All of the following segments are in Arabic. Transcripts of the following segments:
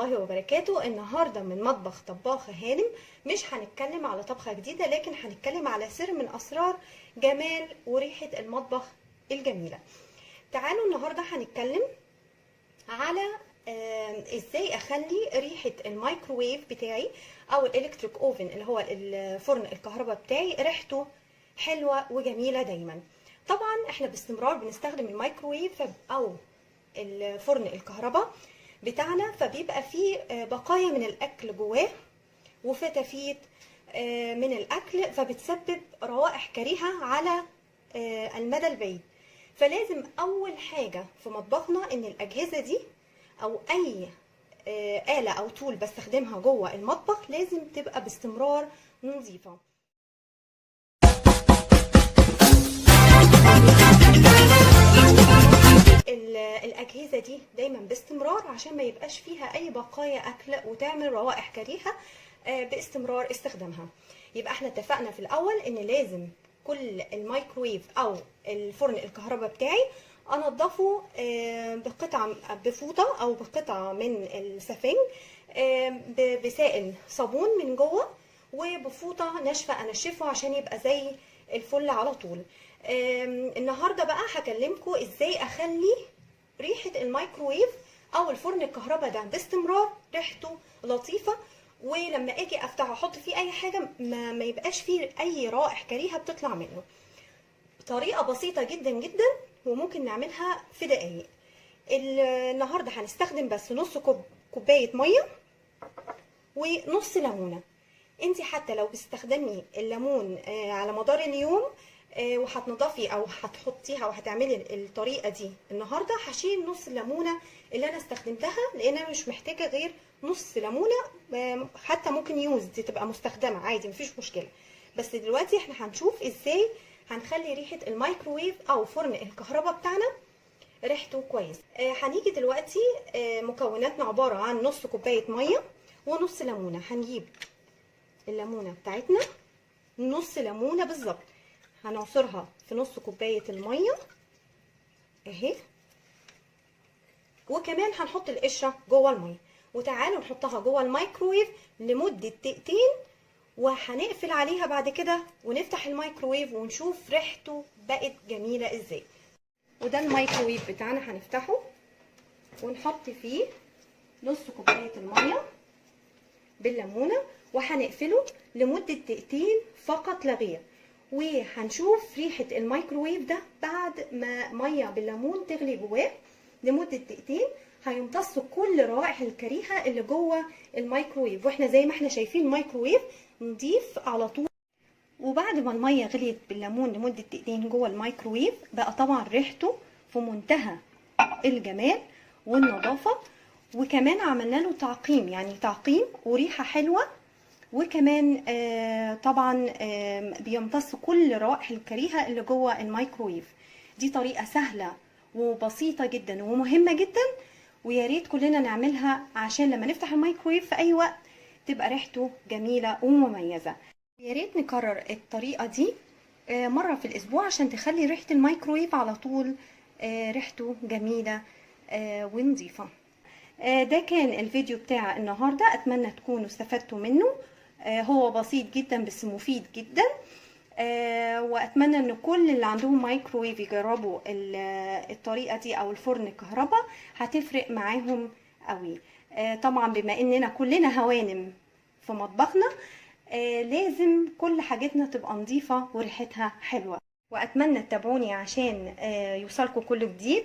الله وبركاته. النهارده من مطبخ طباخة هانم مش هنتكلم على طبخة جديدة، لكن هنتكلم على سر من اسرار جمال وريحة المطبخ الجميلة. تعالوا النهارده هنتكلم على ازاي اخلي ريحة الميكروويف بتاعي او الالكتريك اوفن اللي هو الفرن الكهرباء بتاعي ريحته حلوة وجميلة دايما. طبعا احنا باستمرار بنستخدم الميكروويف او الفرن الكهرباء بتاعنا، فبيبقى فيه بقايا من الاكل جواه وفتافيت من الاكل، فبتسبب روائح كريهة على المدى البعيد. فلازم اول حاجة في مطبخنا ان الاجهزة دي او اي آلة او طول بستخدمها جوه المطبخ لازم تبقى باستمرار نظيفة. الاجهزه دي دايما باستمرار عشان ما يبقاش فيها اي بقايا اكل وتعمل روائح كريهه باستمرار استخدامها. يبقى احنا اتفقنا في الاول ان لازم كل الميكرويف او الفرن الكهرباء بتاعي انضفه بفوطه او بقطعه من السفنج بسائل صابون من جوه، وبفوطه ناشفه انشفه عشان يبقى زي الفل على طول. النهارده بقى هكلمكم ازاي اخلي ريحه الميكروويف او الفرن الكهرباء ده باستمرار ريحته لطيفه، ولما اجي افتحه احط فيه اي حاجه ما يبقاش فيه اي روائح كريهه بتطلع منه. طريقه بسيطه جدا جدا وممكن نعملها في دقايق. النهارده هنستخدم بس نص كوبايه ميه ونص ليمونه. انت حتى لو بتستخدمي الليمون على مدار اليوم وهتنضفي او هتحطيها وهتعملي الطريقه دي النهارده، هشيل نص الليمونه اللي انا استخدمتها لان انا مش محتاجه غير نص ليمونه. حتى ممكن يوز دي تبقى مستخدمه عادي مفيش مشكله، بس دلوقتي احنا هنشوف ازاي هنخلي ريحه الميكروويف او فرن الكهرباء بتاعنا ريحته كويس. هنيجي دلوقتي مكوناتنا عباره عن نص كوبايه ميه ونص ليمونه. هنجيب الليمونه بتاعتنا نص ليمونه بالظبط، هنعصرها في نص كوبايه الميه اهي، وكمان هنحط القشره جوه الميه، وتعالوا نحطها جوه الميكروويف لمده دقيقتين، وهنقفل عليها بعد كده ونفتح الميكروويف ونشوف ريحته بقت جميله ازاي. وده الميكروويف بتاعنا هنفتحه ونحط فيه نص كوبايه الميه بالليمونه وهنقفله لمده دقيقتين فقط لا غير، وهنشوف ريحه الميكروويف ده بعد ما ميه بالليمون تغلي جواه لمده دقيقتين. هيمتص كل روائح الكريهه اللي جوه الميكروويف، واحنا زي ما احنا شايفين الميكروويف نضيف على طول. وبعد ما الميه غليت بالليمون لمده دقيقتين جوه الميكروويف بقى طبعا ريحته في منتهى الجمال والنظافه، وكمان عملنا له تعقيم، يعني تعقيم وريحه حلوه، وكمان طبعا بيمتص كل روائح الكريهه اللي جوه الميكروويف. دي طريقه سهله وبسيطه جدا ومهمه جدا، ويا ريت كلنا نعملها عشان لما نفتح الميكروويف في اي وقت تبقى ريحته جميله ومميزه. يا ريت نكرر الطريقه دي مره في الاسبوع عشان تخلي ريحه الميكروويف على طول ريحته جميله ونظيفه. ده كان الفيديو بتاع النهارده، اتمنى تكونوا استفدتوا منه. هو بسيط جدا بس مفيد جدا، واتمنى ان كل اللي عندهم مايكروويف يجربوا الطريقه دي او الفرن الكهرباء، هتفرق معاهم قوي. طبعا بما اننا كلنا هوانم في مطبخنا لازم كل حاجتنا تبقى نظيفه وريحتها حلوه. واتمنى تتابعوني عشان يوصلكم كل جديد،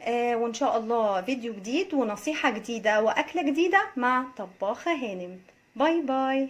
وان شاء الله فيديو جديد ونصيحه جديده واكله جديده مع طباخه هانم. باي باي.